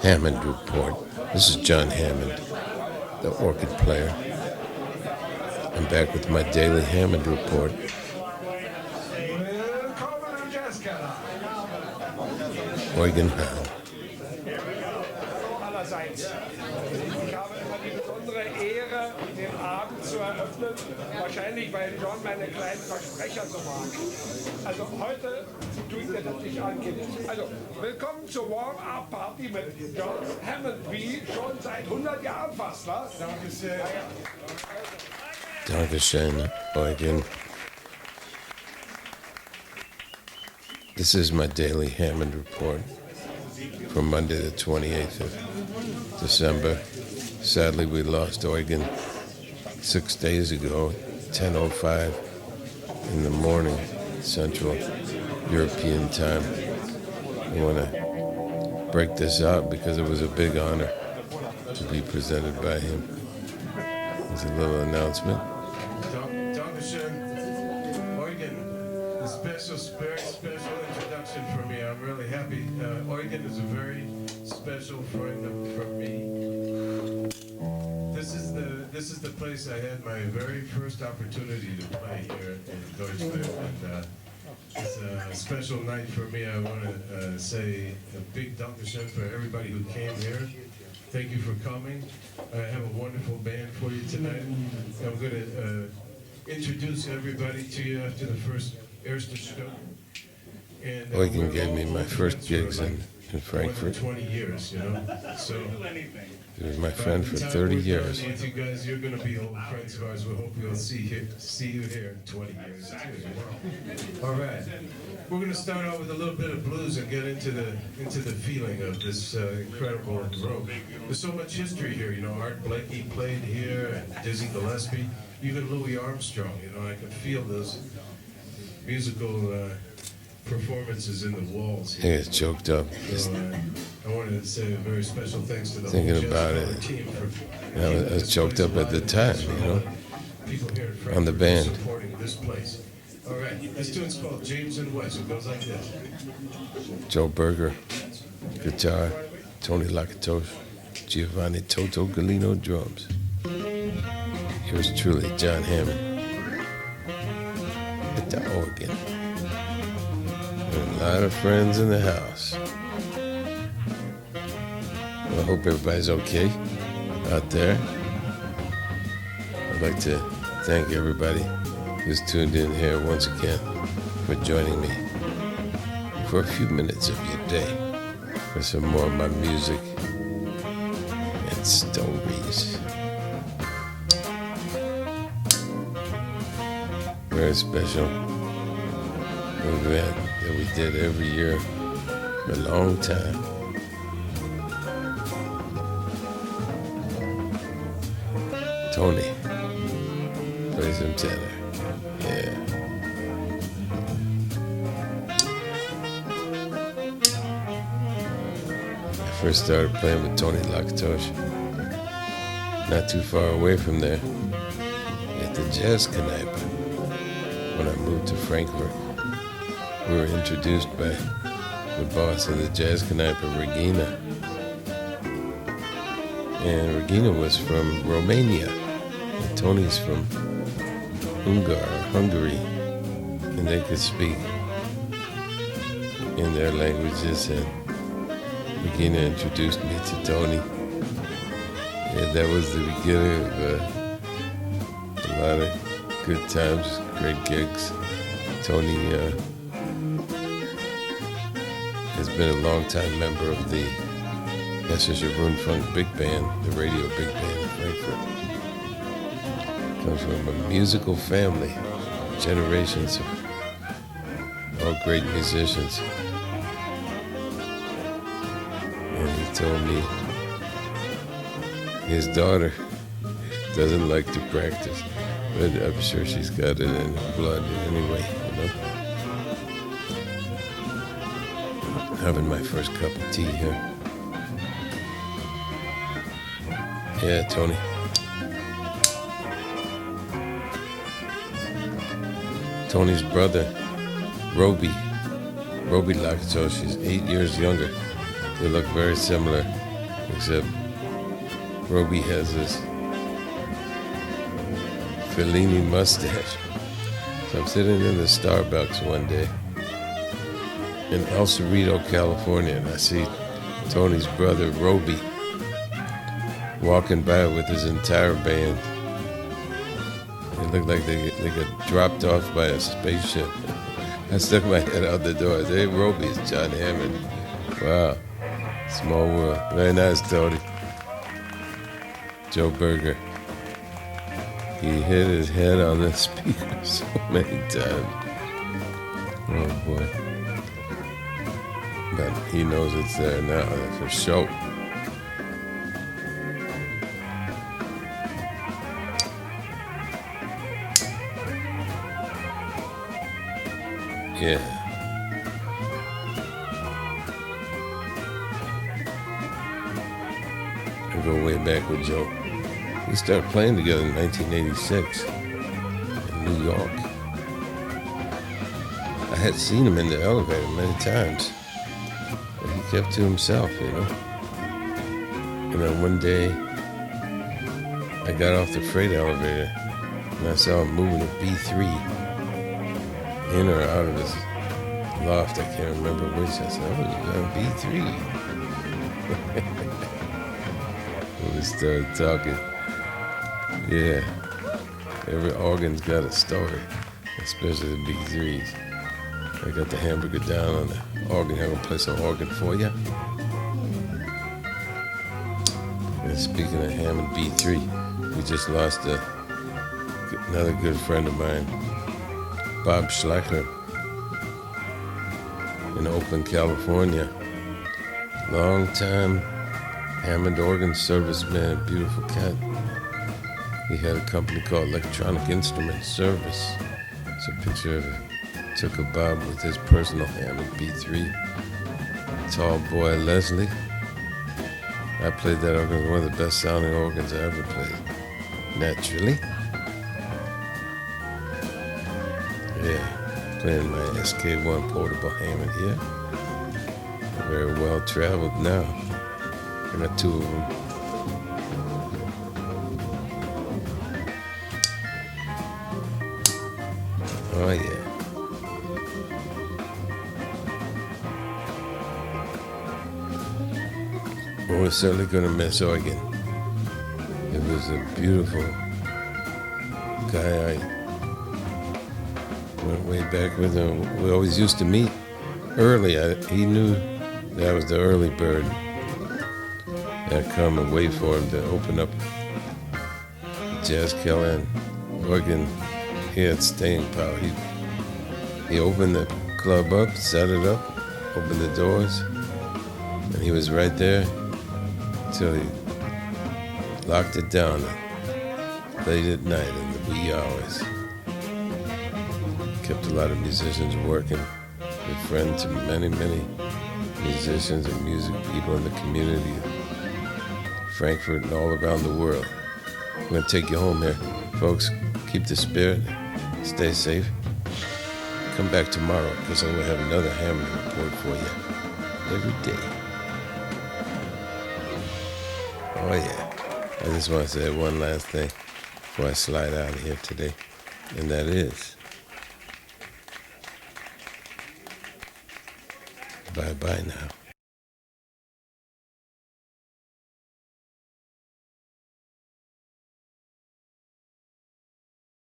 Hammond Report. This is Jon Hammond, the orchid player. I'm back with my daily Hammond Report. Eugen Hahn. Ich habe immer die besondere Ehre, den Abend zu eröffnen, wahrscheinlich weil John meine kleinen Versprecher so mag. Also heute tue ich mir das nicht an, Kinder. Also willkommen zur Warm-Up-Party mit Jon Hammond, wie schon seit 100 Jahren fast, was? Dankeschön. Dankeschön, Eugen. This is my daily Hammond Report for Monday the 28th of December. Sadly, we lost Eugen 6 days ago, 10:05 in the morning, Central European time. I want to break this out because it was a big honor to be presented by him. There's a little announcement. Dankeschön. Eugen, a very special introduction for me. I'm really happy. Eugen is a very special friend for me. This is the place I had my very first opportunity to play here in Deutschland, and it's a special night for me. I want to say a big Dankeschön for everybody who came here. Thank you for coming. I have a wonderful band for you tonight. I'm going to introduce everybody to you after the erste Stück. And Eugen gave me my first gigs in Frankfurt. 20 years, you know. So he was my friend for 30 years. You guys, you're going to be old friends of ours. We hope we'll see you here in 20 years too. All right, we're going to start out with a little bit of blues and get into the feeling of this incredible room. There's so much history here, you know. Art Blakey played here, and Dizzy Gillespie, even Louis Armstrong. You know, I can feel those musical performances in the walls here. He gets choked up. So, I wanted to say a very special thanks to the Thinking whole about Jazzkeller it. team for I was choked up at the time, you know, people here in Frankfurt on the band. supporting this place. All right, this tune's called James and West. It goes like this. Joe Berger, guitar, Tony Lakatosh, Giovanni Toto Galino, drums. Yours truly, Jon Hammond, at the organ. And a lot of friends in the house. Well, I hope everybody's okay out there. I'd like to thank everybody who's tuned in here once again for joining me for a few minutes of your day for some more of my music and stories. Very special event that we did every year for a long time. Tony plays some tenor. Yeah. I first started playing with Tony Lakatosh not too far away from there at the Jazzkeller. When I moved to Frankfurt, we were introduced by the boss of the Jazzkeller, Regina. And Regina was from Romania. And Tony's from Hungary. And they could speak in their languages. And Regina introduced me to Tony. And that was the beginning of a lot of good times, great gigs. Tony has been a long-time member of the Hessische Rundfunk Big Band, the radio big band in Frankfurt. Comes from a musical family, generations of all great musicians. And he told me his daughter doesn't like to practice, but I'm sure she's got it in her blood anyway, you know. Having my first cup of tea here. Yeah, Tony. Tony's brother, Roby Lakatosh, is 8 years younger. They look very similar. Except Roby has this Fellini mustache. So I'm sitting in the Starbucks one day in El Cerrito, California, and I see Tony's brother, Roby, walking by with his entire band. It looked like they got dropped off by a spaceship. I stuck my head out the door. I said, hey, Roby, it's Jon Hammond. Wow. Small world. Very nice, Tony. Joe Berger. He hit his head on the speaker so many times. Oh, boy. But he knows it's there now for sure. Yeah. I go way back with Joe. We started playing together in 1986 in New York. I had seen him in the elevator many times, but he kept to himself, you know. And then one day, I got off the freight elevator and I saw him moving a B3 in or out of his loft. I can't remember which. I said, oh, you got a B3. We started talking. Yeah, every organ's got a story, especially the B3s. I got the hamburger down on the organ. I'm gonna play some organ for you. And speaking of Hammond B3, we just lost another good friend of mine, Bob Schleicher, in Oakland, California. Long time Hammond organ serviceman, beautiful cat. He had a company called Electronic Instrument Service. It's a picture of it. Took a Bob with his personal Hammond B3. Tall boy Leslie. I played that organ, one of the best sounding organs I ever played. Naturally. Yeah, playing my SK1 portable Hammond here. Very well traveled now. I got two of them. Oh yeah. Well, we're certainly gonna miss Eugen. It was a beautiful guy. I went way back with him. We always used to meet early. He knew that I was the early bird. I'd come and wait for him to open up Jazzkeller, and Eugen, he had staying power. He opened the club up, set it up, opened the doors, and he was right there until he locked it down late at night in the wee hours. Kept a lot of musicians working. A friend to many, many musicians and music people in the community of Frankfurt and all around the world. I'm going to take you home here. Folks, keep the spirit. Stay safe. Come back tomorrow because I'm going to have another Hammond report for you every day. Oh, yeah. I just want to say one last thing before I slide out of here today, and that is bye-bye now.